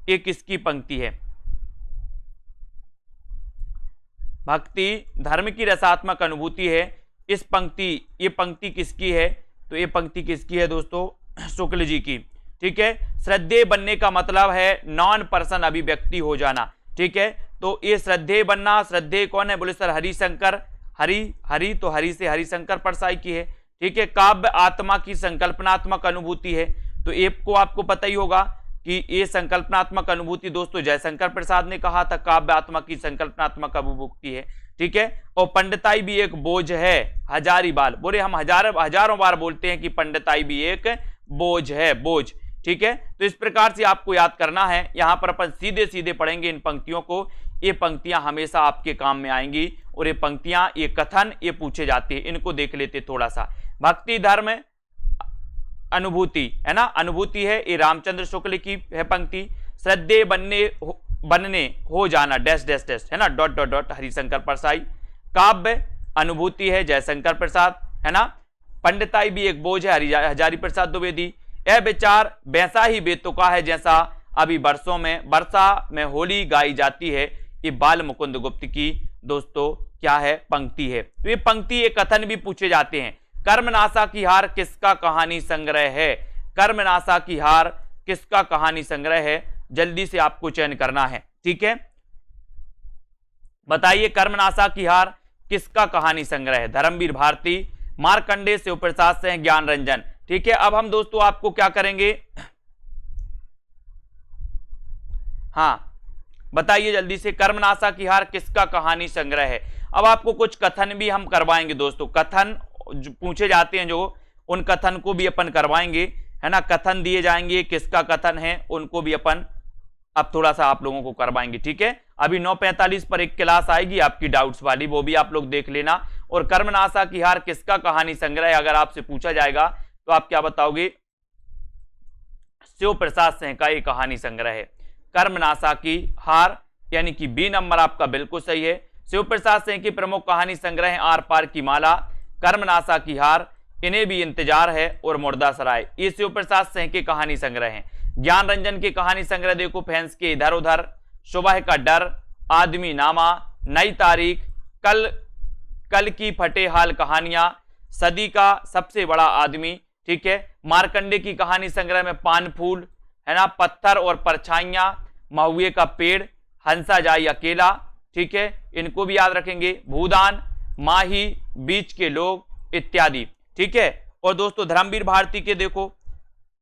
ये किसकी पंक्ति है? भक्ति धर्म की रसात्मक अनुभूति है, इस पंक्ति, ये पंक्ति किसकी है? तो ये पंक्ति किसकी है दोस्तों? शुक्ल जी की। ठीक है, श्रद्धेय बनने का मतलब है नॉन पर्सन अभिव्यक्ति हो जाना। ठीक है, तो ये श्रद्धेय बनना, श्रद्धेय कौन है? बोले सर हरिशंकर, हरि तो हरि से हरिशंकर परसाई की है। ठीक है, काव्य आत्मा की संकल्पनात्मक अनुभूति है, तो एक को आपको पता ही होगा कि ये संकल्पनात्मक अनुभूति दोस्तों जयशंकर प्रसाद ने कहा था, काव्य आत्मा की संकल्पनात्मक अनुभूति है। ठीक है, और पंडिताई भी एक बोझ है, हजारी बार बोले, हम हजारों बार बोलते हैं कि पंडिताई भी एक बोझ है, बोझ। ठीक है, तो इस प्रकार से आपको याद करना है। यहां पर अपन सीधे सीधे पढ़ेंगे इन पंक्तियों को। ये पंक्तियां हमेशा आपके काम में आएंगी और ये पंक्तियां, ये कथन, ये पूछे जाते हैं। इनको देख लेते थोड़ा सा। भक्ति धर्म अनुभूति, है ना, अनुभूति है, ये रामचंद्र शुक्ल की है पंक्ति। श्रद्धेय बनने हो जाना डैश डैश डैश, है ना, dot dot dot, Harishankar Parsai. काव्य अनुभूति है जयशंकर प्रसाद, है ना। पंडिताई भी एक बोझ है, हजारी प्रसाद द्विवेदी। यह विचार वैसा ही बेतुका है जैसा अभी वर्षा में होली गाई जाती है, ये बाल मुकुंद गुप्त की दोस्तों क्या है? पंक्ति है। तो ये पंक्ति, ये कथन भी पूछे जाते हैं। कर्मनाशा की हार किसका कहानी संग्रह है? कर्मनाशा की हार किसका कहानी संग्रह है? जल्दी से आपको चयन करना है। ठीक है, बताइए, कर्मनाशा की हार किसका कहानी संग्रह है? धर्मवीर भारती, मार्कंडेय, शिवप्रसाद सिंह, ज्ञान रंजन। ठीक है, अब हम दोस्तों आपको क्या करेंगे? हाँ, बताइए जल्दी से, कर्मनाशा की हार किसका कहानी संग्रह है? अब आपको कुछ कथन भी हम करवाएंगे दोस्तों, कथन पूछे जाते हैं जो, उन कथन को भी अपन करवाएंगे, है ना। कथन दिए जाएंगे, किसका कथन है, उनको भी अपन अब थोड़ा सा आप लोगों को करवाएंगे। ठीक है, अभी 9:45 पर एक क्लास आएगी आपकी डाउट्स वाली, वो भी आप लोग देख लेना। और कर्मनाशा की हार किसका कहानी संग्रह अगर आपसे पूछा जाएगा तो आप क्या बताओगे? शिवप्रसाद सिंह का ये कहानी संग्रह है। कर्मनाशा की हार यानी कि बी नंबर आपका बिल्कुल सही है। शिवप्रसाद सिंह की प्रमुख कहानी संग्रह है आर पार की माला, कर्मनाशा की हार, इन्हें भी इंतजार है और मुर्दासराय, ये शिवप्रसाद सिंह की कहानी संग्रह है। ज्ञान रंजन की कहानी संग्रह देखो, फैंस के इधर उधर, सुबह का डर, आदमी नामा, नई तारीख, कल की फटे हाल कहानियां, सदी का सबसे बड़ा आदमी। ठीक है, मार्कंडे की कहानी संग्रह में पान फूल, है ना, पत्थर और परछाइयां, महुए का पेड़, हंसा जाई अकेला। ठीक है, इनको भी याद रखेंगे। भूदान, माही, बीच के लोग इत्यादि। ठीक है, और दोस्तों धर्मवीर भारती के देखो,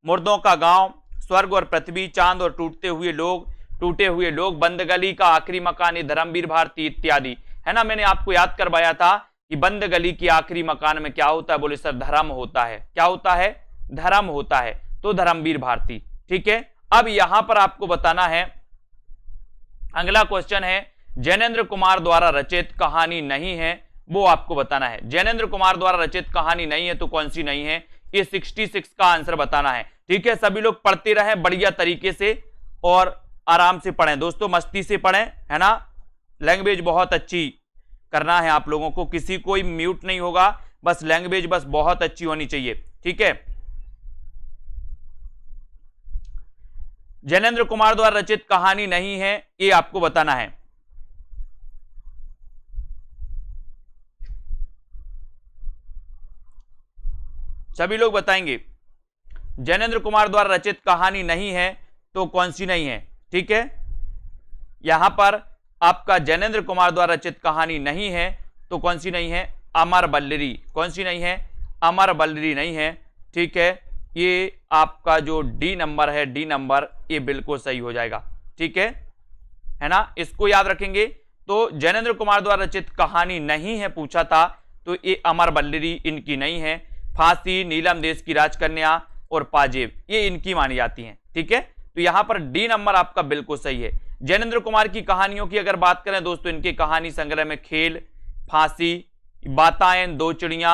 मुर्दों का गांव, स्वर्ग और पृथ्वी, चांद और टूटे हुए लोग, बंद गली का आखिरी मकान, धर्मवीर भारती इत्यादि, है ना। मैंने आपको याद करवाया था कि बंद गली की आखिरी मकान में क्या होता है, बोले सर धर्म होता है। क्या होता है? धर्म होता है। तो धर्मवीर भारती। ठीक है, अब यहां पर आपको बताना है, अगला क्वेश्चन है जैनेन्द्र कुमार द्वारा रचित कहानी नहीं है, वो आपको बताना है। जैनेन्द्र कुमार द्वारा रचित कहानी नहीं है तो कौन सी नहीं है, ये 66 का आंसर बताना है। ठीक है, सभी लोग पढ़ते रहें बढ़िया तरीके से और आराम से पढ़ें दोस्तों, मस्ती से पढ़ें, है ना। लैंग्वेज बहुत अच्छी करना है आप लोगों को, किसी कोई म्यूट नहीं होगा, बस लैंग्वेज बस बहुत अच्छी होनी चाहिए। ठीक है, जैनेन्द्र कुमार द्वारा रचित कहानी नहीं है, ये आपको बताना है। सभी लोग बताएंगे जैनेन्द्र कुमार द्वारा रचित कहानी नहीं है तो कौन सी नहीं है। ठीक है, यहां पर आपका जैनेन्द्र कुमार द्वारा रचित कहानी नहीं है तो कौन सी नहीं है, अमर बल्लरी। कौन सी नहीं है, अमर बल्लरी नहीं है। ठीक है, ये आपका जो डी नंबर है, डी नंबर, ये बिल्कुल सही हो जाएगा। ठीक है ना, इसको याद रखेंगे। तो जैनेन्द्र कुमार द्वारा रचित कहानी नहीं है पूछा था, तो ये अमर बल्लरी इनकी नहीं है। फांसी, नीलम देश की राजकन्या और पाजेब, ये इनकी मानी जाती हैं। ठीक है, तो यहां पर डी नंबर आपका बिल्कुल सही है। जैनेन्द्र कुमार की कहानियों की अगर बात करें दोस्तों, इनके कहानी संग्रह में खेल, फांसी, बातायन, दो चिड़िया,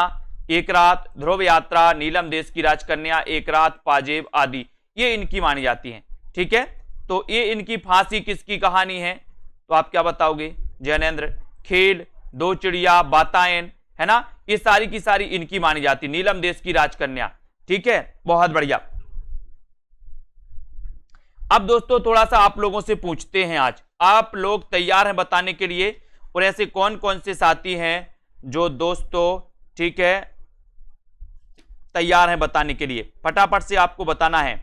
एक रात, ध्रुव यात्रा, नीलम देश की राजकन्या, एक रात, पाजेब आदि, ये इनकी मानी जाती हैं। ठीक है, तो ये इनकी फांसी किसकी कहानी है, तो आप क्या बताओगे, जैनेन्द्र। खेल, दो चिड़िया, बातायन, है ना, ये सारी की सारी इनकी मानी जाती, नीलम देश की राजकन्या। ठीक है, बहुत बढ़िया। अब दोस्तों थोड़ा सा आप लोगों से पूछते हैं, आज आप लोग तैयार हैं बताने के लिए, और ऐसे कौन कौन से साथी हैं जो दोस्तों, ठीक है, तैयार हैं बताने के लिए, फटाफट से आपको बताना है।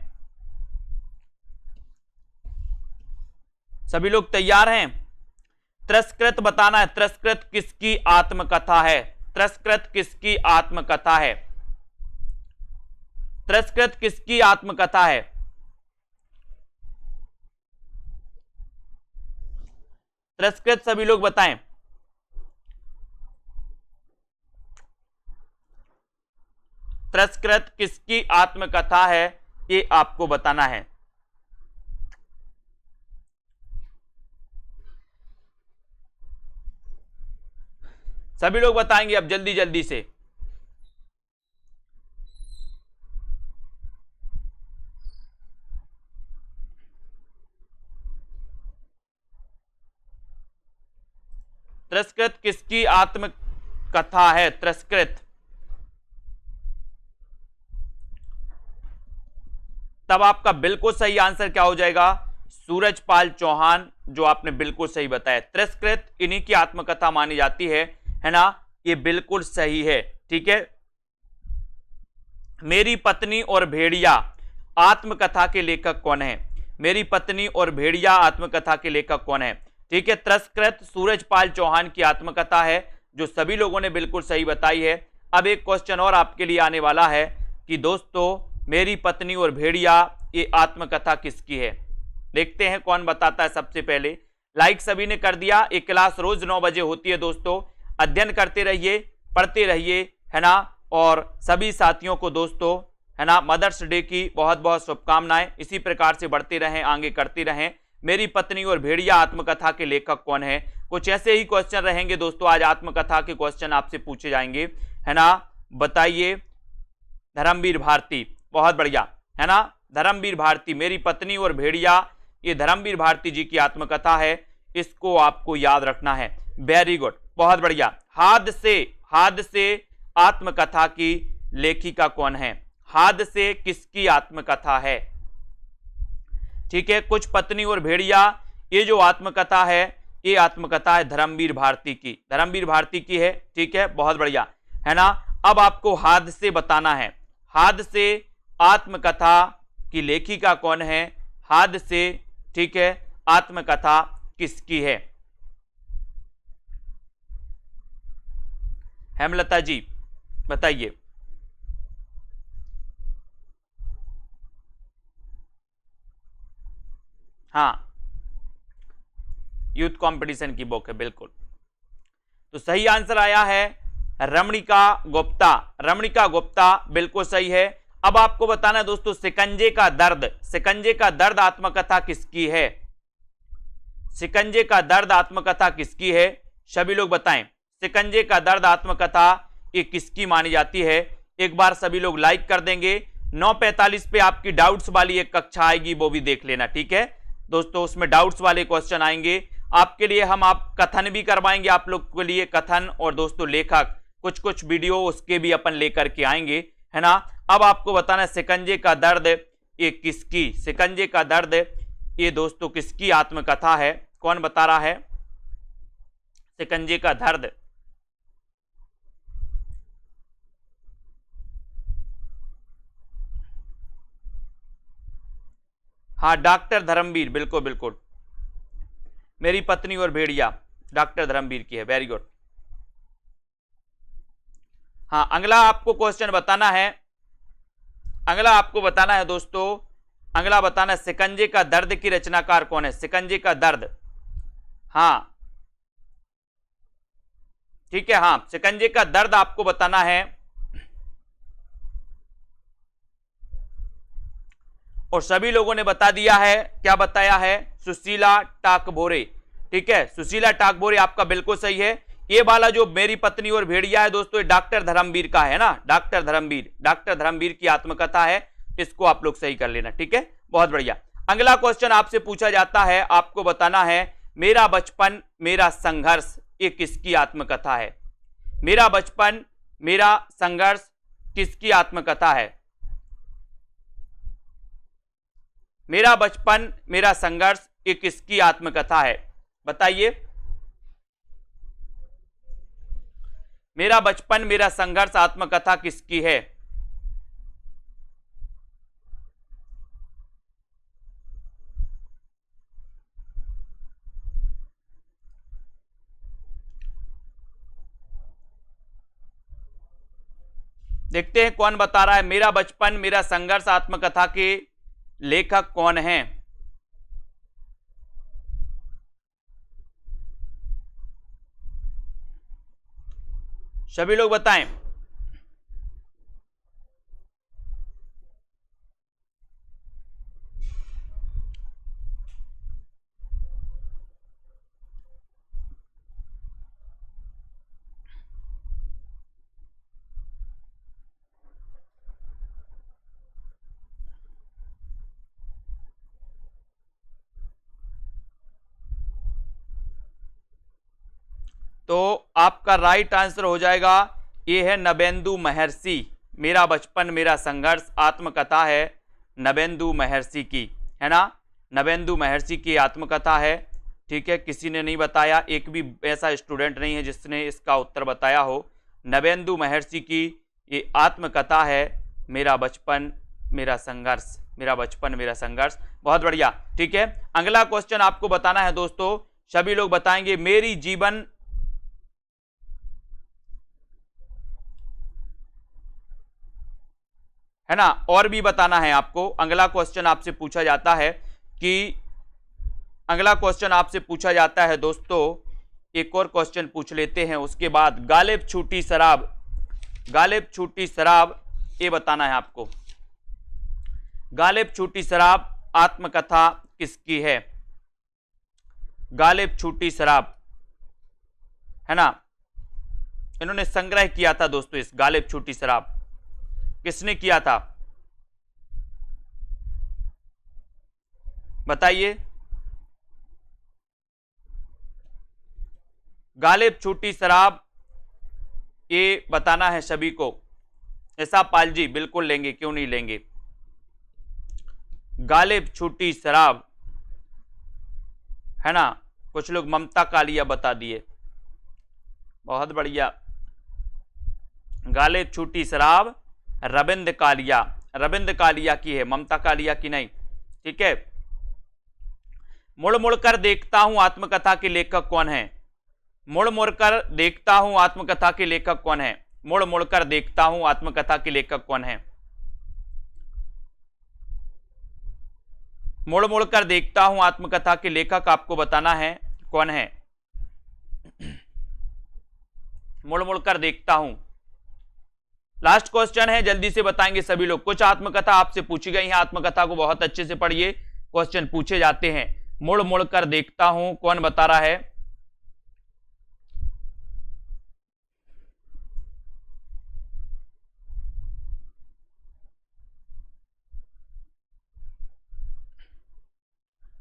सभी लोग तैयार हैं? तिरस्कृत बताना है, तिरस्कृत किसकी आत्मकथा है, तिरस्कृत किसकी आत्मकथा है, तिरस्कृत किसकी आत्मकथा है। तिरस्कृत सभी लोग बताएं। तिरस्कृत किसकी आत्मकथा है, ये आपको बताना है। सभी लोग बताएंगे अब जल्दी जल्दी से। तिरस्कृत किसकी आत्मकथा है, तिरस्कृत। तब आपका बिल्कुल सही आंसर क्या हो जाएगा, सूरजपाल चौहान, जो आपने बिल्कुल सही बताया। तिरस्कृत इन्हीं की आत्मकथा मानी जाती है ना, ये बिल्कुल सही है। ठीक है, मेरी पत्नी और भेड़िया आत्मकथा के लेखक कौन है, मेरी पत्नी और भेड़िया आत्मकथा के लेखक कौन है। ठीक है, तिरस्कृत सूरजपाल चौहान की आत्मकथा है, जो सभी लोगों ने बिल्कुल सही बताई है। अब एक क्वेश्चन और आपके लिए आने वाला है कि दोस्तों मेरी पत्नी और भेड़िया, ये आत्मकथा किसकी है। देखते हैं कौन बताता है सबसे पहले। लाइक सभी ने कर दिया। एक क्लास रोज 9 बजे होती है दोस्तों, अध्ययन करते रहिए, पढ़ते रहिए, है ना। और सभी साथियों को दोस्तों, है ना, मदर्स डे की बहुत बहुत शुभकामनाएं। इसी प्रकार से बढ़ते रहें, आगे करते रहें। मेरी पत्नी और भेड़िया आत्मकथा के लेखक कौन है, कुछ ऐसे ही क्वेश्चन रहेंगे दोस्तों। आज आत्मकथा के क्वेश्चन आपसे पूछे जाएंगे, है ना। बताइए, धर्मवीर भारती, बहुत बढ़िया, है ना। धर्मवीर भारती, मेरी पत्नी और भेड़िया, ये धर्मवीर भारती जी की आत्मकथा है, इसको आपको याद रखना है। वेरी गुड, बहुत बढ़िया। हाद से आत्मकथा की लेखिका कौन है, हाद से किसकी आत्मकथा है। ठीक है, कुछ पत्नी और भेड़िया, ये जो आत्मकथा है, ये आत्मकथा है धर्मवीर भारती की, धर्मवीर भारती की है। ठीक है, बहुत बढ़िया, है ना। अब आपको हाद से बताना है, हाद से आत्मकथा की लेखिका कौन है, हाद से, ठीक है, आत्मकथा किसकी है। हेमलता जी बताइए। हाँ, यूथ कंपटीशन की बुक है, बिल्कुल। तो सही आंसर आया है रमणिका गुप्ता। रमणिका गुप्ता बिल्कुल सही है। अब आपको बताना है दोस्तों, शिकंजे का दर्द, शिकंजे का दर्द आत्मकथा किसकी है? शिकंजे का दर्द आत्मकथा किसकी है? सभी लोग बताएं, शिकंजे का दर्द आत्मकथा ये किसकी मानी जाती है? एक बार सभी लोग लाइक कर देंगे। 9:45 पे आपकी डाउट्स वाली एक कक्षा आएगी, वो भी देख लेना, ठीक है दोस्तों। उसमें डाउट्स वाले क्वेश्चन आएंगे आपके लिए, हम आप कथन भी करवाएंगे आप लोग के लिए, कथन और दोस्तों लेखक कुछ कुछ वीडियो उसके भी अपन लेकर के आएंगे, है ना। अब आपको बताना है शिकंजे का दर्द ये किसकी, शिकंजे का दर्द ये दोस्तों किसकी आत्मकथा है? कौन बता रहा है शिकंजे का दर्द? हाँ, डॉक्टर धर्मवीर, बिल्कुल बिल्कुल, मेरी पत्नी और भेड़िया डॉक्टर धर्मवीर की है, वेरी गुड। हाँ, अगला आपको क्वेश्चन बताना है, अगला आपको बताना है दोस्तों, अगला बताना है शिकंजे का दर्द की रचनाकार कौन है? शिकंजे का दर्द, हाँ ठीक है, हाँ शिकंजे का दर्द आपको बताना है। और सभी लोगों ने बता दिया है, क्या बताया है? सुशीला टाकभोरे, ठीक है, सुशीला टाकभोरे आपका बिल्कुल सही है। ये वाला जो मेरी पत्नी और भेड़िया है दोस्तों, ये डॉक्टर धर्मवीर का है ना, डॉक्टर धर्मवीर, डॉक्टर धर्मवीर की आत्मकथा है, इसको आप लोग सही कर लेना, ठीक है, बहुत बढ़िया। अगला क्वेश्चन आपसे पूछा जाता है, आपको बताना है मेरा बचपन मेरा संघर्ष ये किसकी आत्मकथा है? मेरा बचपन मेरा संघर्ष किसकी आत्मकथा है? मेरा बचपन मेरा संघर्ष ये किसकी आत्मकथा है? बताइए। मेरा बचपन मेरा संघर्ष आत्मकथा किसकी है? देखते हैं कौन बता रहा है। मेरा बचपन मेरा संघर्ष आत्मकथा के लेखक कौन हैं? सभी लोग बताएं। तो आपका राइट आंसर हो जाएगा, ये है नवेंदु महर्षि। मेरा बचपन मेरा संघर्ष आत्मकथा है नवेंदु महर्षि की, है ना, नवेंदु महर्षि की आत्मकथा है, ठीक है। किसी ने नहीं बताया, एक भी ऐसा स्टूडेंट नहीं है जिसने इसका उत्तर बताया हो। नवेंदु महर्षि की ये आत्मकथा है मेरा बचपन मेरा संघर्ष, मेरा बचपन मेरा संघर्ष, बहुत बढ़िया, ठीक है। अगला क्वेश्चन आपको बताना है दोस्तों, सभी लोग बताएंगे मेरी जीवन, है ना, और भी बताना है आपको। अगला क्वेश्चन आपसे पूछा जाता है कि, अगला क्वेश्चन आपसे पूछा जाता है दोस्तों, एक और क्वेश्चन पूछ लेते हैं, उसके बाद गालिब छूटी शराब, गालिब छूटी शराब ये बताना है आपको। गालिब छूटी शराब आत्मकथा किसकी है? गालिब छूटी शराब, है ना, इन्होंने संग्रह किया था दोस्तों, इस गालिब छूटी शराब किसने किया था? बताइए। गालिब छूटी शराब ये बताना है सभी को। ऐसा पाल जी बिल्कुल लेंगे, क्यों नहीं लेंगे। गालिब छूटी शराब, है ना, कुछ लोग ममता कालिया बता दिए, बहुत बढ़िया। गालिब छूटी शराब रविंद्र कालिया, रविंद्र कालिया की है, ममता कालिया की नहीं, ठीक है। मुड़ मुड़कर देखता हूं आत्मकथा के लेखक कौन है? मुड़ मुड़कर देखता हूं आत्मकथा के लेखक कौन है? मुड़ मुड़कर देखता हूं आत्मकथा के लेखक कौन है? मुड़ मुड़कर देखता हूं आत्मकथा के लेखक आपको बताना है कौन है। मुड़ मुड़ कर देखता हूं। लास्ट क्वेश्चन है, जल्दी से बताएंगे सभी लोग। कुछ आत्मकथा आपसे पूछी गई है, आत्मकथा को बहुत अच्छे से पढ़िए, क्वेश्चन पूछे जाते हैं। मुड़ मुड़ कर देखता हूं, कौन बता रहा है?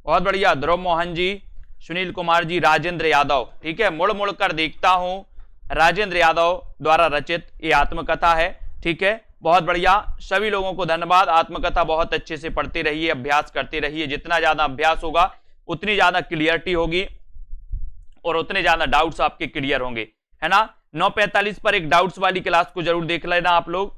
बहुत बढ़िया, ध्रुव मोहन जी, सुनील कुमार जी, राजेंद्र यादव। ठीक है, मुड़ मुड़ कर देखता हूं, राजेंद्र यादव द्वारा रचित ये आत्मकथा है। ठीक है, बहुत बढ़िया, सभी लोगों को धन्यवाद। आत्मकथा बहुत अच्छे से पढ़ते रहिए, अभ्यास करते रहिए। जितना ज्यादा अभ्यास होगा उतनी ज्यादा क्लियरिटी होगी और उतने ज्यादा डाउट्स आपके क्लियर होंगे, है ना। 9:45 पर एक डाउट्स वाली क्लास को जरूर देख लेना आप लोग।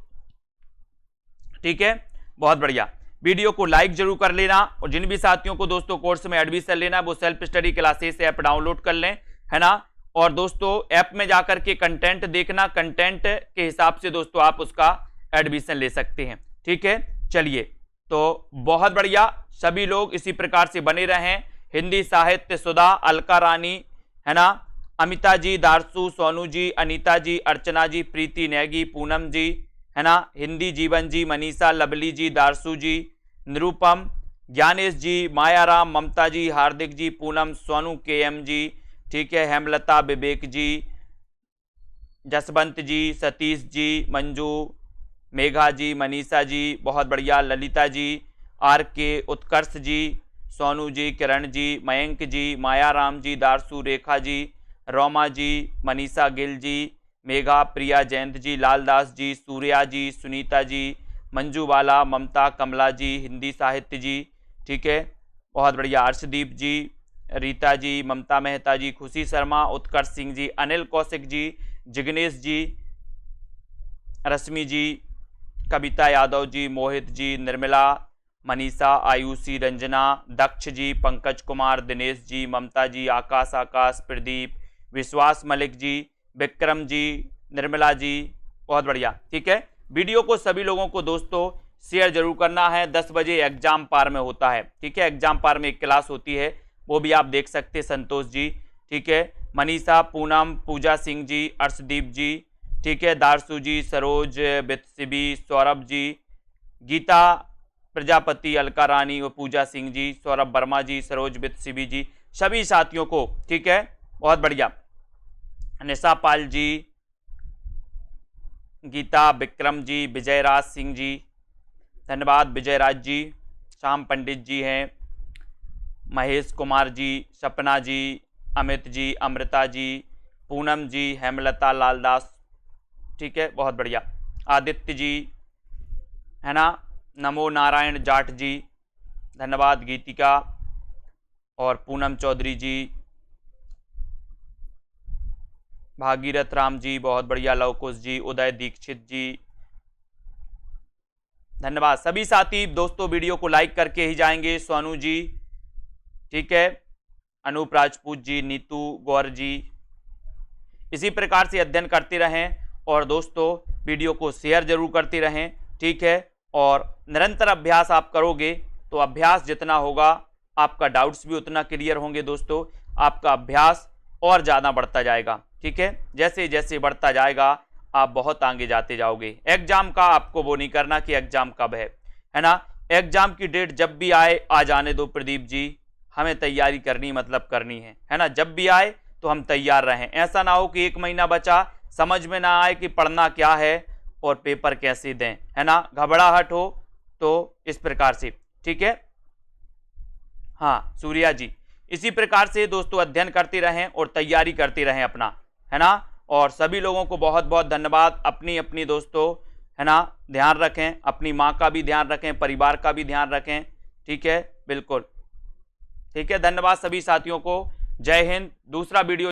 ठीक है, बहुत बढ़िया। वीडियो को लाइक जरूर कर लेना और जिन भी साथियों को दोस्तों कोर्स में एडमिशन लेना है वो self study classes app download कर लें, है ना। और दोस्तों ऐप में जाकर के कंटेंट देखना, कंटेंट के हिसाब से दोस्तों आप उसका एडमिशन ले सकते हैं। ठीक है, चलिए, तो बहुत बढ़िया, सभी लोग इसी प्रकार से बने रहें। हिंदी साहित्य सुधा, अलका रानी, है ना, अमिता जी, दारसू, सोनू जी, अनीता जी, अर्चना जी, प्रीति नेगी, पूनम जी, है ना, हिंदी जीवन जी, मनीषा, लवली जी, दारसू जी, निरूपम, ज्ञानेश जी, मायाराम, ममता जी, हार्दिक जी, पूनम, सोनू, केएम जी, ठीक है, हेमलता, विवेक जी, जसवंत जी, सतीश जी, मंजू, मेघा जी, मनीषा जी, बहुत बढ़िया, ललिता जी, आर के, उत्कर्ष जी, सोनू जी, किरण जी, मयंक जी, मायाराम जी, दारसू, रेखा जी, रोमा जी, मनीषा गिल जी, मेघा, प्रिया, जयंत जी, लालदास जी, सूर्या जी, सुनीता जी, मंजू वाला, ममता, कमला जी, हिंदी साहित्य जी, ठीक है, बहुत बढ़िया, अर्शदीप जी, रीता जी, ममता मेहता जी, खुशी शर्मा, उत्कर्ष सिंह जी, अनिल कौशिक जी, जिग्नेश जी, रश्मि जी, कविता यादव जी, मोहित जी, निर्मला, मनीषा, आयुषी, रंजना, दक्ष जी, पंकज कुमार, दिनेश जी, ममता जी, आकाश, प्रदीप, विश्वास मलिक जी, विक्रम जी, निर्मला जी, बहुत बढ़िया। ठीक है, वीडियो को सभी लोगों को दोस्तों शेयर जरूर करना है। 10 बजे एग्जाम पार में होता है। ठीक है, एग्जाम पार में एक क्लास होती है, वो भी आप देख सकते हैं, संतोष जी। ठीक है, मनीषा, पूनम, पूजा सिंह जी, अर्शदीप जी, ठीक है, दारसू जी, सरोज, बित्सिबी, सौरभ जी, गीता प्रजापति, अलका रानी और पूजा सिंह जी, सौरभ वर्मा जी, सरोज बित्सिबी जी, सभी साथियों को, ठीक है, बहुत बढ़िया, निशा पाल जी, गीता, विक्रम जी, विजयराज सिंह जी, धन्यवाद, विजयराज जी, श्याम पंडित जी हैं, महेश कुमार जी, सपना जी, अमित जी, अमृता जी, पूनम जी, हेमलता, लालदास, ठीक है, बहुत बढ़िया, आदित्य जी, है ना, नमो नारायण जाट जी, धन्यवाद, गीतिका और पूनम चौधरी जी, भागीरथ राम जी, बहुत बढ़िया, लवकुश जी, उदय दीक्षित जी, धन्यवाद। सभी साथी दोस्तों वीडियो को लाइक करके ही जाएंगे। सोनू जी, ठीक है, अनूप राजपूत जी, नीतू गौर जी, इसी प्रकार से अध्ययन करते रहें और दोस्तों वीडियो को शेयर जरूर करते रहें। ठीक है, और निरंतर अभ्यास आप करोगे तो अभ्यास जितना होगा आपका डाउट्स भी उतना क्लियर होंगे दोस्तों, आपका अभ्यास और ज़्यादा बढ़ता जाएगा। ठीक है, जैसे जैसे बढ़ता जाएगा आप बहुत आगे जाते जाओगे। एग्जाम का आपको वो नहीं करना कि एग्जाम कब है ना, एग्जाम की डेट जब भी आए आ जाने दो प्रदीप जी, हमें तैयारी करनी मतलब करनी है ना, जब भी आए तो हम तैयार रहें। ऐसा ना हो कि 1 महीना बचा, समझ में ना आए कि पढ़ना क्या है और पेपर कैसे दें, है ना, घबराहट हो तो इस प्रकार से। ठीक है, हाँ सूर्या जी, इसी प्रकार से दोस्तों अध्ययन करते रहें और तैयारी करते रहें अपना, है ना। और सभी लोगों को बहुत बहुत धन्यवाद। अपनी अपनी दोस्तों, है ना, ध्यान रखें, अपनी माँ का भी ध्यान रखें, परिवार का भी ध्यान रखें। ठीक है, बिल्कुल, ठीक है, धन्यवाद सभी साथियों को। जय हिंद। दूसरा वीडियो